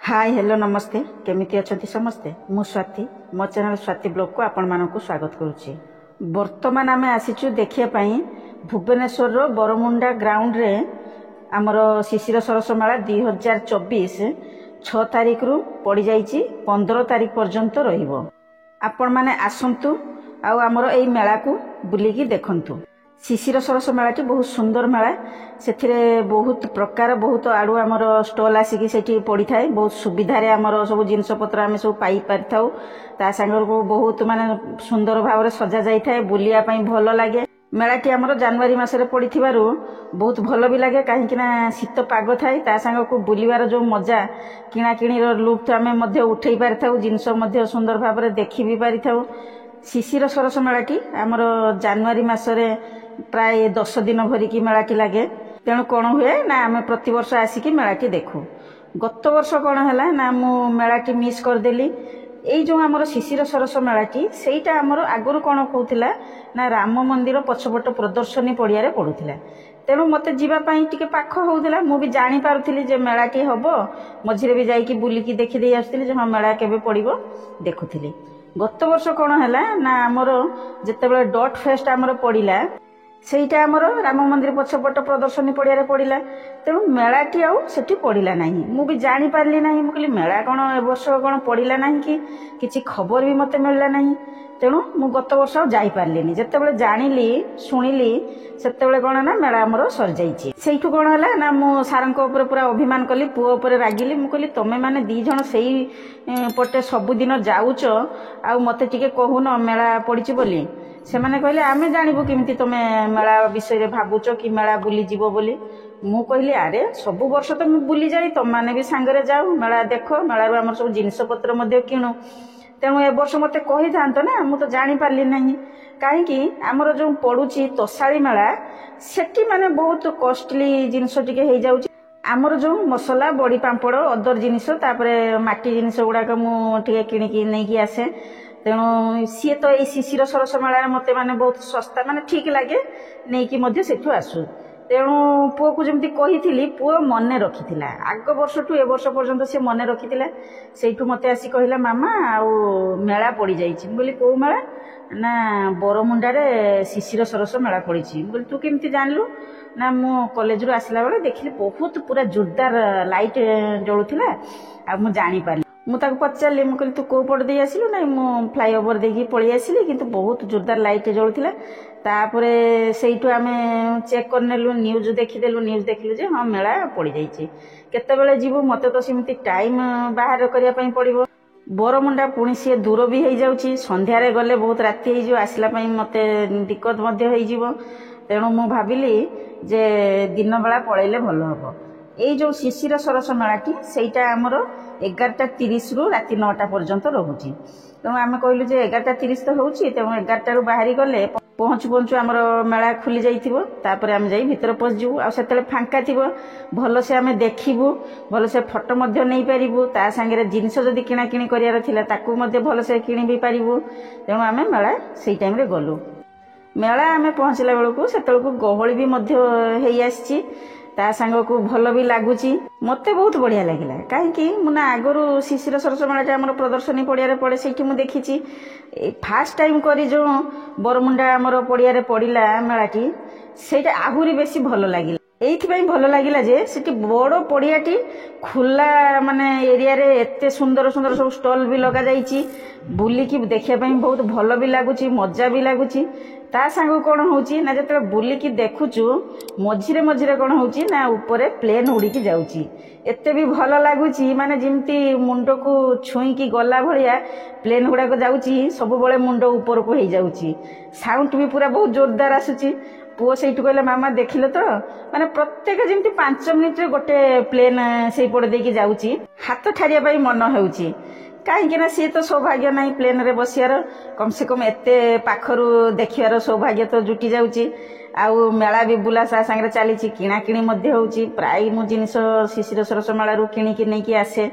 Hi hello नमस्ते केमिति अछंती समस्ते मु स्वाति मो चैनल स्वाति ब्लॉग को आपण मानकु स्वागत करुच्ची। वर्तमान आमे आसीचु देखिया पई भुवनेश्वर रो बरमुंडा ग्राउंड रे आमर शिशिर सरस मेला 2024 6 तारिख रु पड़ी जाइची 15 तारिख पर्यंत रहिबो। आपण माने आसंतु आउ आमर एई मेला को बुलिकी देखंतु। शिशिर सरस मेलाटी बहुत सुंदर मेला से बहुत प्रकार बहुत आड़ू आमर स्टल आसिकी सेठी पड़ी थाए। बहुत सुविधा रे आमर सब जिनस पत्र आमे सब पाई पारिथाउ। ता सांगर को बहुत माने सुंदर भाव रे सजा जाई थाए। बुलिया पई भलो लागे। मेलाटी आमर जनवरी मासरे पड़िथिबारु बहुत भलो भी लागे काहे कि ना शीत पाग थाए। ता सांगर को बुलिवार जो मजा किणा किणी रो लुप्त आमे मध्ये उठेई पारिथाउ। जिनस मध्ये सुंदर भाव रे देखि भी पारिथाउ। शिशिर सरस मेलाटी आमर जनवरी मासरे प्राय 10 दिन भरिकी मेलाटी लगे। तेणु कौन हुए ना आम प्रति वर्ष आसिकी मेलाटी देखू। गत वर्ष कौन है ना मु मेलाटी मिस करदेली। एई जो आमर शिशिर सरस मेलाटी सेटा आमर आगुरु कौन कहूला ना राम मंदिर पछपट प्रदर्शनी पड़िया रे पड़ुथिला। तेणु मते जीवा पई टिके पाख होउथिला। मु भी जानि पारुथिली जे मेलाटी हबो। मझिरे भी जाईकी बुलिकी देखि देई आस्थिली जे हां मेला केबे पड़िबो देखुथिली। गत वर्ष कौन है ना आमर जेतेबेले डॉट फेस्ट आमर पड़िला सेटा आमर राम मंदिर पछपट प्रदर्शनी पड़िया रे पड़िला। तेणु मेलाटी आउ सेठी पड़िला नाही। मु भी जानि पारली नाही। मु कहली मेला कोन ए वर्ष कोन पड़िला नाही कि किछि खबर भी मते मिलला नाही। तेणु मु गत वर्ष जाई पारलिनी। जेतेबेले जानिली सुनिली सेतेबेले कोन ना मेला आमर सर जाईची। सेइठु कोन हला ना मु सारंको ऊपर पूरा अभिमान कली। पुओ ऊपर रागिली। मु कहली तमे माने दी जण सेई पटे सब दिन जाउच आ मते टिके कहून मेला पड़िची बोली। से माने कहले आमे जानिबो केमिति तमे मेला विषय रे भाबुचो कि मेला बुली जीवो बोली। मु कहली अरे सब वर्ष तो मु बुली जाई तम माने भी सांगरे जाऊ मेला देखो मेला रो हमर सब जिनिस पत्र मध्ये किणु। तेणु ए वर्ष मते कहि थांतो ना मु तो जानि पारली नाही। काहे कि हमर जो पडुची तोसाळी मेला सेठी माने बहुत कॉस्टली जिनिस टिके हे जाउची। आमर जो मसला बड़ी पांपड़ अदर जिनिस तापरे माटी जिनिस गुड़ाक मु टिके किणिकी नेकी आसे। तेणु सी तो ये शिशिर सरस मेला मत माने बहुत सस्ता माने ठीक लगे नहीं कि मध्य सेठु आसु। तेणु पुओ को जमती कही पुओ मन रखी आग वर्ष टू ए वर्ष पर्यंत से मन रखी सेठु मते आसी कहला मामा आउ मेला पड़ी जाइछि। बोली को मेला ना बरमुंडा रे शिशिर सरस मेला पड़ी। बोली तू केमती जानलु ना मु कॉलेज रु आसला बेले देखिली बहुत पूरा जोरदार लाइट जळुथिला आ मु जानि पारली। मु ताको पचारली मु कहली तू को पट दे आसिलु ना मु फ्लाईओवर देकी पळी आसिली किंतु बहुत जोरदार लाइट जळुथिला। तापरे सेइटु आमे चेक करनेलु न्यूज देखिदेलु। न्यूज देखिलु जे हां मेला पड़ी जाइछि। केतेबेले जीवु मते तो सिमती टाइम बाहर करिया पई पड़िबो। बरमुंडा पुणी सी दूर भी हो जाउछि। संध्या रे गले बहुत राति हो जिवो आसला पई मते दिक्कत मध्य हो जिवो। तेणु मु भाबिली जे दिन बेला पळैले भलो हबो। एई जो शिशिर सरस मेलाटी सेटा आमर 11:30 रु राति 9टा पर्यंत रहुछि। तेणु आमे कहलु जे 11:30 तो होउछि। तेणु 11टा रु बाहरी गले पहुँचु पहुँचु आमर मेला खुली जाइथिबो। तापरे आमे जाई भितर पस जिवु। आ सेतेले फांका थिबो भलो से आमे देखिबु भलो से फोटो मध्य नै पारिबु। ता संगे जिनिस जदि किणा किणी करियार थिला ताकू मध्य भलो से किणी भी पारिबु। तेणु आमे मेला सेई टाइम रे गलु। मेला आमे पहुँचला बेलकु सेतेलकु गहळी भी मध्य हेई आछि। ता सांग को भल भी लगुच मते बहुत बढ़िया लगिला। कहीं मुना आगुरी शिशिर सरस मेला आम प्रदर्शनी पड़िया पड़े से देखी फास्ट टाइम करी जो बरमुंडा आमर पड़िया पड़िला मेलाटी सेटा आहुरी बेसी भल लगिला। एइथिपाई भल लगिला जे सेठी बड़ पड़ियाटी खुला माने एरिया रे एते सुंदर सुंदर सब स्टॉल भी लगा जाइछि। बुलिकी देखिया पई बहुत भल भी लगुची मजा भी लगुची। ता सांग कौन होची ना जते बुलिकी देखुचु मझिरे मझिरे कौन होची ना ऊपरे प्लेन उड़ीकी जाउची। एते भी भल लगुची माने जिमती मुंड को छुई की गला भलिया प्लेन गुड़ाक जाउची सब बळे मुंड ऊपर को हे जाउची। साउंड भी पूरा बहुत जोरदार आसुची। पुओ सेठु कहले मामा देखिले तो माने प्रत्येक जिमती 5 मिनिट रे गोटे प्लेन सेई पड़ देकी जाउची। हाथ ठारिया पई मन हेउची। कहीं ना सी तो सौभाग्य नहीं प्लेन रे बसियार कम से कम एते पाखरु देखियार सौभाग्य तो जुटी जाउची। आउ मेला भी बुला सा संगे चली किणा किणी मध्य होउची। प्राय मु जिनिस शिशिर सरस मेला रु किणी कि नहीं कि आसे।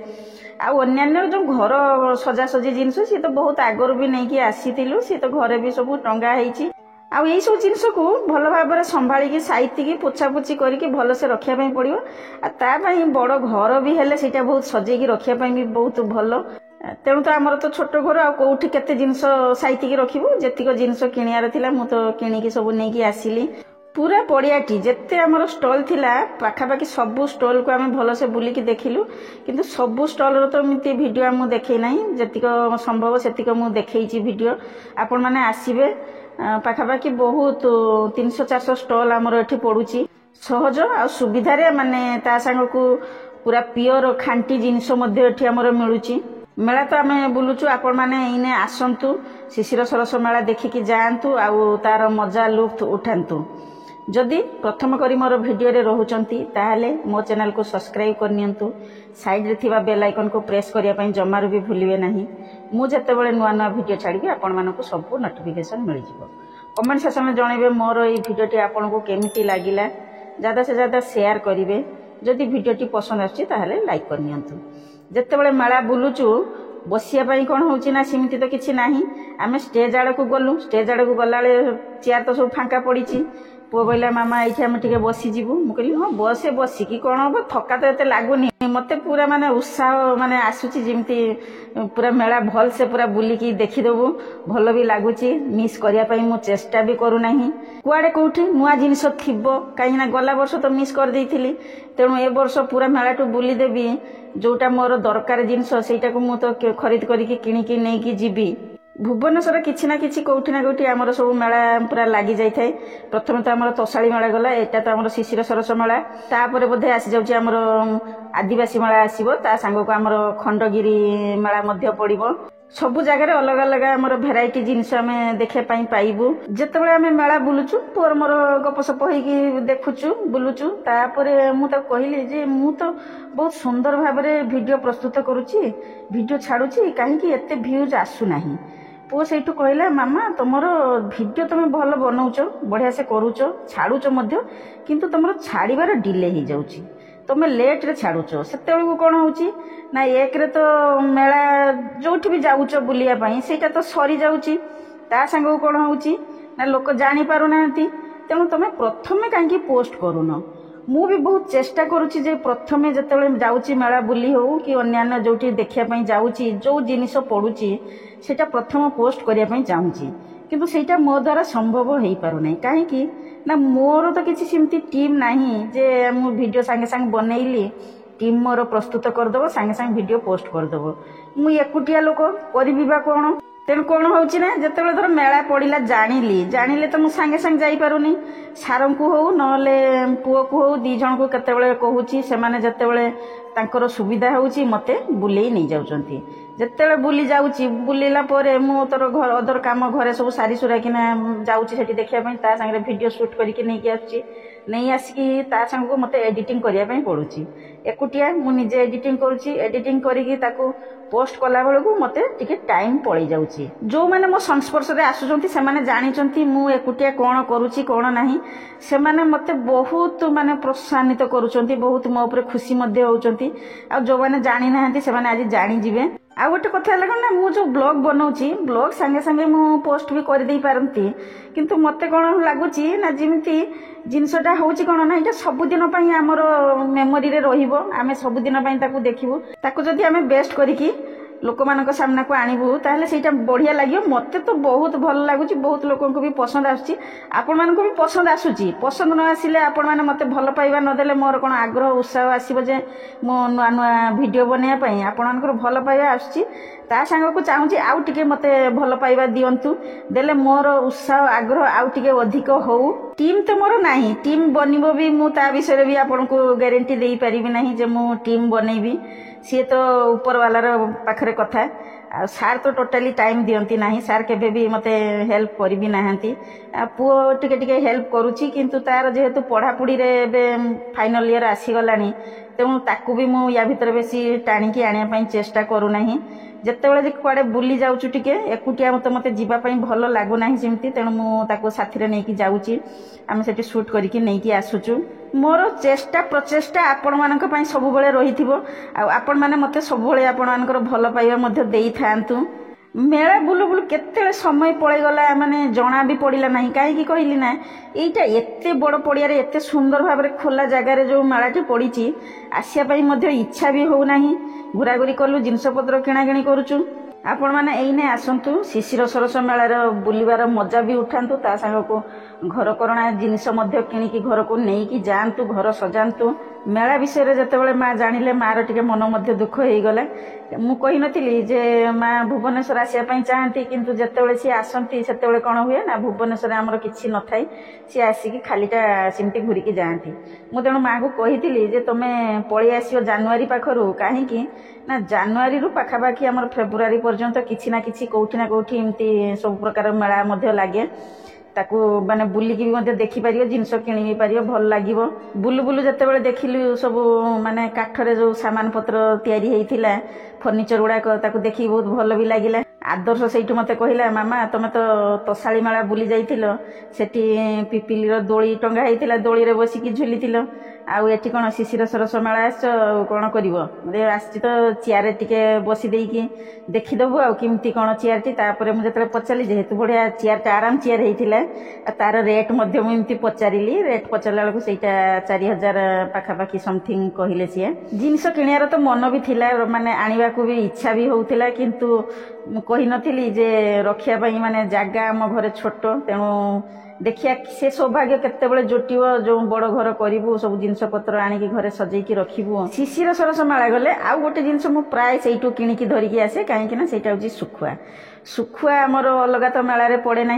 आउ अन्यान्य जो घर सजा सजी जिनिस सी तो बहुत आगरु भी नहीं कि आसीतिलु। सी तो घरे भी सब टंगा हेइची। आउ यही सब जिनस को भल भाव संभाली साइतिकी पोछापोछि करके भलसे रखापी पड़ो तापाई बड़ घर भी हेले सेटा बहुत सजेकी रखापी भी बहुत भल तेणु तो आमर तो छोट घर आ कौटी केते जिनस साइतिकी रखिबु जेतिक जिनस किनियार थिला मु तो किनिकी सब नेकी आसिली पूरा पड़ियाटी जिते आमर स्टल थिला पाखापाखि सबू स्टल को आम भलसे बुलिकी देखिलु किंतु सबू स्टल रो तो एमती वीडियो आम देखै नाही जेतिक संभव सेतिक मु देखैछि वीडियो आपण माने आसीबे पाखापाखि बहुत 300-400 स्टल आमर एठी पड़ुछि सहज आ सुविधा रे माने ता संग को पूरा पियोर खांटी जिनिस मध्ये एठी आमर मिलुछि मेला तो आम बुलुचु आपण माने इने आसंतु शिशिर सरस मेला देखिकी जाआंतु आउ तार मजा लुफ्त उठांतु जदि प्रथम करी मोर वीडियो रे रहउचंती ताहाले मो चैनल को सब्सक्राइब करनियंतु साइड रे थिबा बेल आइकन को प्रेस करिया पई जमारू भी भूलिबे नाही मु जते बेले नुआ नुआ वीडियो छाड़िबे आपण मानको सब नोटिफिकेशन मिल जिवो कमेंट सेक्शन में जणैबे मोर ए वीडियो टी आपण को केमिति लागिला ज्यादा से ज्यादा शेयर करिवे जदि वीडियो टी पसंद आछि ताहाले लाइक करनियंतु जते बेले मेला बुलुचु बसिया पाई कोन होउची ना सिमिति तो किछि नाही आमे स्टेज आड़ को गलु स्टेज आड़ को गलाले चेयर तो सब फांका पड़ीची पुओ कहला मामा एठी हम टिके बसी जीवु मु कहली हां बसे बसी की कोन हो थका तो एते लागुनी मते पूरा माने उत्साह माने आसुची जिमती पूरा मेला भल से पूरा बुली की देखि देबु भल भी लागुची मिस करिया पई मु चेष्टा भी करू नाही कुआडे कोठी नुआ जिनिस थिबो काई ना गला वर्ष तो मिस कर देइथिली तेणु ए वर्ष पूरा मेला टू बुली देबी जोटा मोर दरकार जिनिस सेटा को मु तो खरीद करिकी किनिकी नेकी जीबी भुवनेश्वर किछि ना किछि कोठी ना कोठी आमर सब मेला पूरा लागि जाय थाए प्रथम तो आमर तोसाली मेला गला एटा तो आमर शिशिर सरस मेला तापरे बोधे आसी जाउची आमर आदिवासी मेला आसीबो ता संग को आमर खंडगिरी मेला मध्य पड़िबो सबु जगह रे अलग अलग आमर भेराइटी जिनिस आमे देखे पाई पाइबु जेतेबेले आमे मेला बुलुचु पोर मोर गपसप होइकी देखुचु बुलुचु तापरे मु त कहिली जे मु तो बहुत सुंदर भाबरे वीडियो प्रस्तुत करूची वीडियो छाडुची काहे कि एते व्यूज आसु नाही पुओ सेठू कहला मामा तुमर वीडियो तुम भल बनाऊच बढ़िया से करूच छाड़ुच मध्य किंतु तुम छाड़बार डिले हो जाउची तुम लेट रे छाड़ुच सेते कौन होउची ना एक रे तो मेला जोठी भी जाउच बुलिया पई सेटा तो सरी जाउची ता संग कौन होउची ना लोक जानि पारु नांती तेणु तुम प्रथमे काहे पोस्ट करूनो मु भी बहुत चेष्टा करूची जे प्रथमे जतेबेले जाउची मेला बुली हो कि अन्यान्य जोठी देखिया पई जाउची जो जिनिस पडुची सेटा प्रथम पोस्ट करिया पई चाहूची किंतु सेटा मो द्वारा संभव होई पारु नै काहे कि ना मोर तो किछि सिमती टीम नाही जे मु वीडियो संगे संग बनैली टीम मोर प्रस्तुत कर दबो संगे संग वीडियो पोस्ट कर दबो मु एकुटिया लोक करबी बा कोन तेणु कौन होउची ना जतेबेले धर मेला पड़िला जानिले तो मु संगे संग जाई पारुनी सारं को हो नले पुओ को हो दी जण को केतेबेले कहूची से माने जतेबेले तांकर सुविधा होउची मते बुलेई नै जाउचंती जतेबेले बुली जाउची बुलीला परे मु तोर घर अदर काम घरे सब सारी सुरा किना जाउची सेठी देखिया पई ता संगे वीडियो शूट करके नै कि आछी नहीं आसिकी ता संग को मते एडिटिंग करिया पई पडुची एकुटिया मु निजे एडिटिंग करूची एडिटिंग करिकी ताको पोस्ट कला बेलू मते टिके टाइम पड़ी जाउची जो माने मो संस्पर्श रे आसुचंती से माने जानिचंती मु एकुटिया कोन करूची कोन नाही से माने मते बहुत माने प्रोत्साहित करूचंती बहुत मो ऊपर खुशी मध्ये होउचंती आ जो माने जानि नाहंती से माने आज जानि जिवे आ गोटे कथा लागो ना मु जो ब्लॉग बनाउची ब्लॉग संगे संगे मु पोस्ट भी कर देई पारंती किंतु मते कोन लागुची ना जिमती जिनसटा होउची कोन ना इटा सब दिन पई हमर मेमोरी रे रहिबो आमे सब दिन पई ताकू देखिबो ताकू जदी आमे बेस्ट करिकी लोक मानक सामना को आनिबु ताहले सेटा बढ़िया लागियो मते तो बहुत भल लागुची बहुत लोकन को भी पसंद आछी आपन मान को भी पसंद आसुची पसंद न आसिले आपन माने मते भल पाइबा न देले मोर कोन आग्रह उत्साह आसीबो जे मो नुआ नुआ वीडियो बनेया पई आपन मान को भल पाइबा आछी ता संग को चाहूची आउ टिके मते भल पाइबा दियंतु देले मोर उत्साह आग्रह आउ टिके अधिक होउ टीम तो मोर नाही टीम बनिबो भी मु ता विषय भी आपन को गारंटी देई परिबी नाही जे मु टीम बनेबी सी तो ऊपर वालार पाखरे कथा आ सार तो टोटाली टाइम दियंती नाही सार केबे भी मते हेल्प करबी नाहंती पुओ टिके टिके हेल्प करूची किंतु तार जेहेतु पढ़ा पुड़ी रे बे फाइनल ईयर आसी गलानी तेणु ताकू भी मु या भितर बेसी टाणिकी आनिया पई चेष्टा करू नाही जेतेबेले जे कुआडे बुली जाउछु टिके एकुटिया मते जीवा पई भलो लागु नाही सिमती तेणु मु ताकू साथी रे नेकी जाउची आमे सेठी शूट करिकी नेकी आसुचु मोर चेष्टा प्रचेष्टा आपण मानक पई सब बेले रहिथिबो आ आपण माने मते सब बेले आपण मानकर भलो पाइबा मध्ये देई थांतु मेला बुलु बुलु केते समय पळेगला माने जना भी पड़िला नहीं कहीं कहली ना एटा एते बड़ पड़िया रे एते सुंदर भाव में खोला जगार जो मेलाटी पड़ी आसिया इच्छा भी हो नहीं घुराघुरी कलु जिनस पत्र किणाकिणी करुचु आपण मैंने एने आसतु शिशिर सरस मेलार बुलबार मजा भी उठातु ता सांग को घर करणा जिनिस किणिकी घर को नहीं जातु घर सजातु मेला विषय जिते माँ जानिले मार टे मन दुख हो गला मु कही नथिली जे माँ भुवनेश्वर आसिया चाहती किंतु जिते सी आसती से कौन हुए ना भुवनेश्वर आमर कि न थाई सी आसिकी खालीटा सिमती घूरिकी जाती मु तेणु माँ को कही जे तुम पलि आस जानुरी पाखर कहीं ना जानुरी रु पाखापाखि आम फेब्रुआरी पर्यंत किसी ना कि कौटी ना कौटी एमती सब प्रकार मेला लगे ताकू माने बुलिकी भी देखिपार जिनस किणी भी पार भल लगे बुलु बुलु जिते देखिलु सब माने काठरे जो सामान पत्र तैयारी होता फर्निचर गुड़ाक देखिए बहुत भल भी लगे आदर्श से मत कहला मामा तुम तो तोशाली मेला बुली जाइथिलो सेठी पिपिलीर दोली टंगा होता दोली रे बसिकी झुली आउ एटी कौन शिशिर सरस मेला आस कौन कर आस तो चेयर टिके बसी देकी देखीदेबू आमती कौन चेयर टी मुझे पचारि जेहेतु बढ़िया चेयर आराम चेयर होता तार रेट मुझे पचारि रेट पचारा बेलू से 4000 पाखापाखि समथिंग कहले सी जिनस किणार तो मन भी थिला माने आनिबा को भी इच्छा भी होउथिला किंतु कही नथिली जे रखिया पई माने जागा आम घरे छोट तेणु देखिया से सौभाग्य केतेबेले जुटिव जो बड़ घर करू सब जिनस पत्र आनिकी घरे सजेकी रखिबू शिशिर सरस मेला गले आउ गोटे जिनस मु प्राय सेइटू किणिकी धरिकी आसे कहीं ना सेटा होची सुखुआ सुखुआ आमर अलग तो मेला रे पड़े ना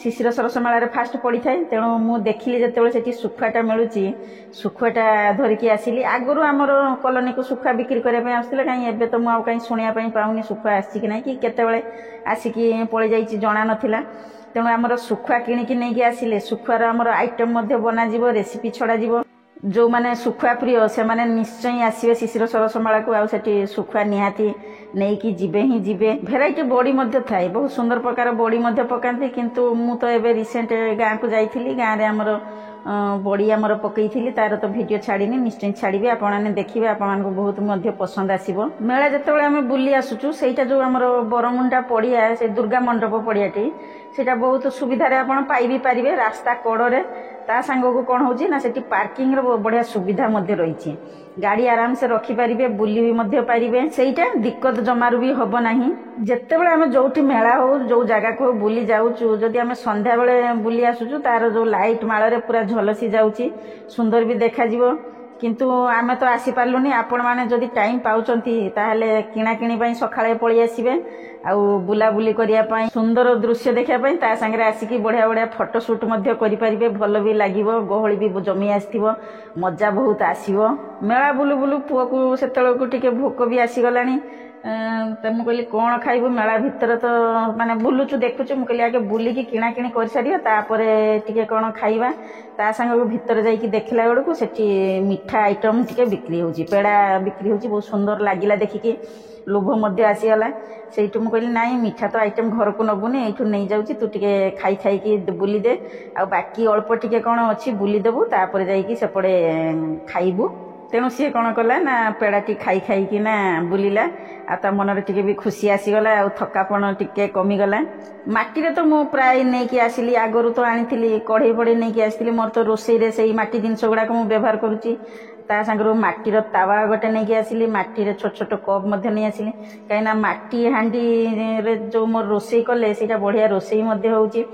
शिशिर सरस मेला रे फास्ट पड़ी थाए तेणु मु देखिली जेतेबेले सेठी सुखुआटा मिलुची सुखुआटा धरिकी आसिली आगरू आमर कॉलोनी को सुखुआ बिक्री करने पे आसले कहीं एबे तो मु कहीं शुणिया पाऊनी सुखुआ आसी कि ना कि केतेबेले आसिकी पड़े जाइछि जना नथिला तेणु आमर सुखुआ किणिकी नहीं आसिले सुखुआर आमर आइटम बना रेसिपी छड़ा जो माने सुखुआ प्रिय से माने निश्चय आसवे शिशिर सरस मेला को आउ सेठी सुखुआ निहाती नहीं कि जीवे ही जीवे भेराइटी बड़ी थाए बहुत सुंदर प्रकार बड़ी पकाती किंतु मु तो एबे रिसेंट गाँ को जाइथिली गाँ रे आमर बड़ी आमर पकई तार तो वीडियो छाड़ीनी निश्चय छाड़ी आपने देखिए आपण बहुत पसंद आसो मेला जिते आम बुली आसुचु सेटा जो आमर बरमुंडा पड़िया से दुर्गा मंडप पड़ियाटी सेटा बहुत सुविधा रे आपण पाई भी पारिबे रास्ता कड़े ता सांग को कौन होची ना सेठी पार्किंग रो बढ़िया सुविधा रही गाड़ी आराम से रखिपारे बुली भी पारिबे सेटा दिक्कत जमारू भी हम ना जिते बड़े आम जो मेला हो जो जगह को बुली जाऊँ जदि आम संध्या बेले बुली आसुचु तार जो लाइट माल पूरा झलसी जाऊँची सुंदर भी देखा किंतु आमे तो आसी पार्लुनी आपण माने जदि टाइम पाउचंती ताहले किणाकिणी सकाळे पळि आसीबे आउ बुलाबुली करिया पई सुंदर दृश्य देखिया पई ता संगे आसिकी बढ़िया बढ़िया फोटो शूट मध्य करि परिबे भल भी लागिवो गहळी भी जमी आस्थिवो मजा बहुत आसीवो मेला बुलु बुलु पुओ को सेतळ को टिके भोक भी आसी गलानी तो मुझे कहली कौन खाइबू मेला भितर तो माने बुलुचु देखुचु मुझे कहली आगे बुलिकी किणाकिणी कर सारिया तापरे टिके कौन खाइबा ता संग भितर जाइकी देखला बेलू सेठी मिठा आइटम टिके बिक्री होची पेड़ा बिक्री होची बहुत सुंदर लागिला देखिकी लोभ मध्य आसीगला से मुझे कहली नाई मिठा तो आइटम घर को नबुनी ये नहीं जाऊँ तू टे खाई खाई बुली दे आ बाकी अल्प टिके कौन अच्छी बुली देबू तापर जाइकी सेपटे खाइबू तेणु सी कौन कला ना पेड़ाटी खाई खाई ना बुलिला आ मन टे भी खुशी आसीगला आ थकापण टिके कमिगला माटी तो मु प्राय नहीं आसिली आगरू तो आनी कढ़ई पड़े नहीं आसती मोर तो रोसई से माटी जिनस गुड़ाक मु व्यवहार करुच्ची ता सांगर माटीर तावा गोटे नहीं आसिली माटी छोट छोट कप नहीं आसिली कहीं माटी हांडी जो मोर रोसई कले से बढ़िया रोसई होउची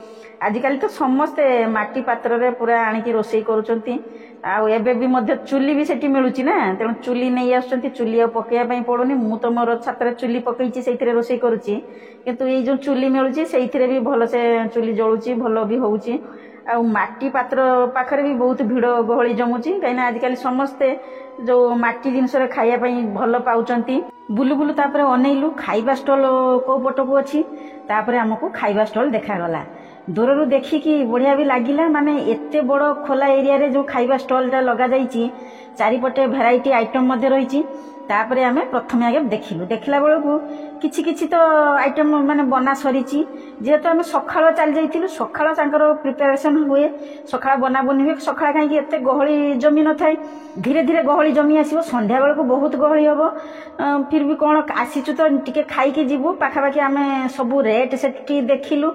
आजिकल तो समस्ते माटी पात्र रे पूरा आनिकी रोसई करुचंती आउ एबे भी मध्य चुली भी सेठी मिलुची ना तेणु चुली नहीं आसुचंती चुली आ पकेया पड़ुनी मु तो मोर छात्र चुली पकईची सेथिरे रोसई करुची किंतु ये जो चुली मिलुची सेथिरे भी भल से चुली जळुची भल भी होउची आ माटी पात्र पाखरे भी बहुत भिड़ गहली जमुची कहीं आजिकल समस्ते जो माटी जिनस खाया भल पाउचंती बुलु बुलु तापरे अनेइलु खाइबा स्टॉल को पटकू अच्छी तापरे हमको खाइबा स्टॉल देखागला दूर देखिकी बढ़िया भी लगिला माने एते बड़ खोला एरिया रे जो खाइबा स्टॉल टा लगा जाइची चारिपटे भेराइटी आइटम रही तापरे आमे प्रथमे आगे देखिलु देखला बेलू किछि तो आइटम माने बना सरी जेहेतु आम सकाळ चली जाइलु सकाळ प्रिपेरेसन हुए सकाळ बना बनी हुए सकाळ कहीं एत गहली जमी न थाए धीरे धीरे गहली जमी आसो संध्या बेलू बहुत गहली हम फिर भी कौन आसीचु तो टिके खाइकी जीवु पाखापाखि आम सब रेट से देखिलु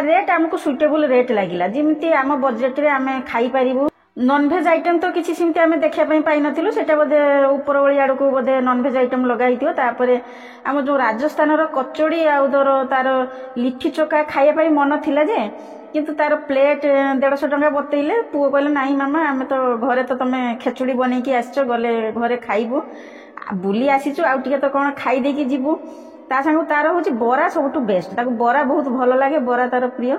रेट आमको सुइटेबल रेट लगिला जमी आम बजेट रे आम खाई पारिबु नॉनभेज आइटम तो किसी सेमती आम देखा पाई नथिलु सेटा बोधे ऊपर ओली आड़ को बोधे नॉनभेज आइटम लगाई तापर आम जो राजस्थान कचोड़ी तार लिट्टी चोका खाइबा मन थिला जे किंतु तार प्लेट 150 टंका बतैले पुओ कहले नहीं मामा आम तो घरे तो तमे खेचुड़ी बनैकी आसछ गले घरे खाइबु बुली आसीचु आउ टिके तो कौन खाई देकी जीवु ता संग तार हूँ बरा सब बेस्ट ताको बरा बहुत भल लगे बरा तार प्रिय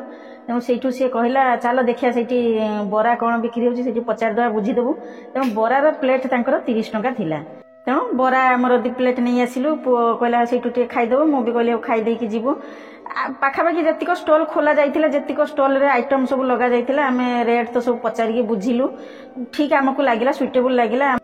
तेणु से सी कहला चलो देखिया से बरा कौन बिक्री होची पचारदा बुझीदेबू तेणु बरार प्लेट तांकर 30 टंका थिला तेणु बरा आमर 2 प्लेट नहीं आसिलु पुओ कहला से खाईदेबू मु भी कहली खाई देकी जीवु पाखापाखि जतिक स्टॉल खोला जाइथिला जतिक स्टॉल रे आइटम सब लगा जाइथिला आमे रेट तो सब पचारिके बुझिलु ठीक आमको लागिला सुइटेबल लागिला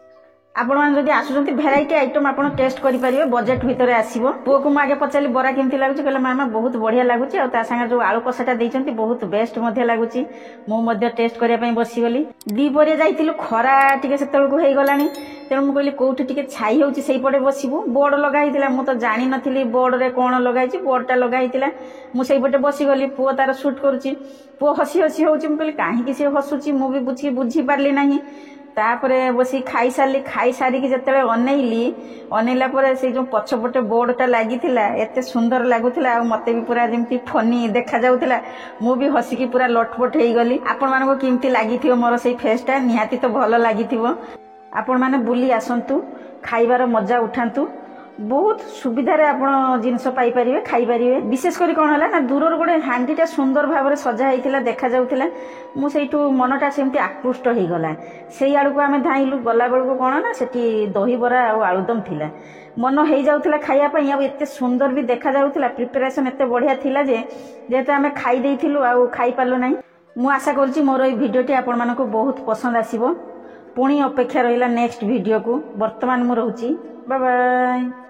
आपण मैंने जदि आसुचंती भेराइटी आइटम आपण टेस्ट करि परिबे बजेट भितर आसीबो पुओ को आगे पचाली बरा केमती लागुची कहले मामा बहुत बढ़िया लागुची आ ता संगे जो आलू कसाटा दैचंती बहुत बेस्ट मध्ये लागुची मु मध्ये टेस्ट करिया पई बसी गली दी परे जाइतिलु खरा टिके सेतल को हेई गलानी तेणु मु कहली कोठी टिके छाई होउची सेई पड़े बसिबु बोर्ड लगा हितिला मु तो जानि नथिली बोर्ड रे कोन लगाइची बोर्डटा लगा हितिला मु सेई पटे बसी गली पुओ तार शूट करूची पुओ हसी हसी होउची मु कहली काहे कि से हसुची मु भी बुझी पारली नाही तापरे बसी खाई सारी जते अनैला पर से जो पछपटे बोर्डटा लागिथिला एते सुंदर लागुथिला आ मते भी पूरा जेमती फनी देखा जाउथिला मु भी हसिकी पूरा लटपट हेई गली आपण मानको केमती लागिथियो मोर सेई फेसटा निहाती तो भलो लागिथिवो आपण माने बुली आसंतु खाइबार मजा उठांतु बहुत सुविधा रे आपण जिनस पाई परिबे खाई परिबे विशेषकर कौन है ना दूर गोटे हांडीटा सुंदर भाव सजा होता देखा जाउथिला मु सेठू मनटा सेमती आकृष्ट हो गला से आड़ को आम धाइलु गला बेलू कौन ना सेठी दही बरा और आलुदम थिला मन हो जाउथिला खाइया पई आ एते सुंदर भी देखा जाउथिला प्रिपरेशन एते बढ़िया थिला जे जेते आम खाई देइथिलु आ खाई पालु नाही मु आशा करछि मोर ए भिडियोटी आपण मानको बहुत पसंद आसीबो पुणी अपेक्षा रहिला नेक्स्ट वीडियो को वर्तमान मु रहउछि बाय बाय।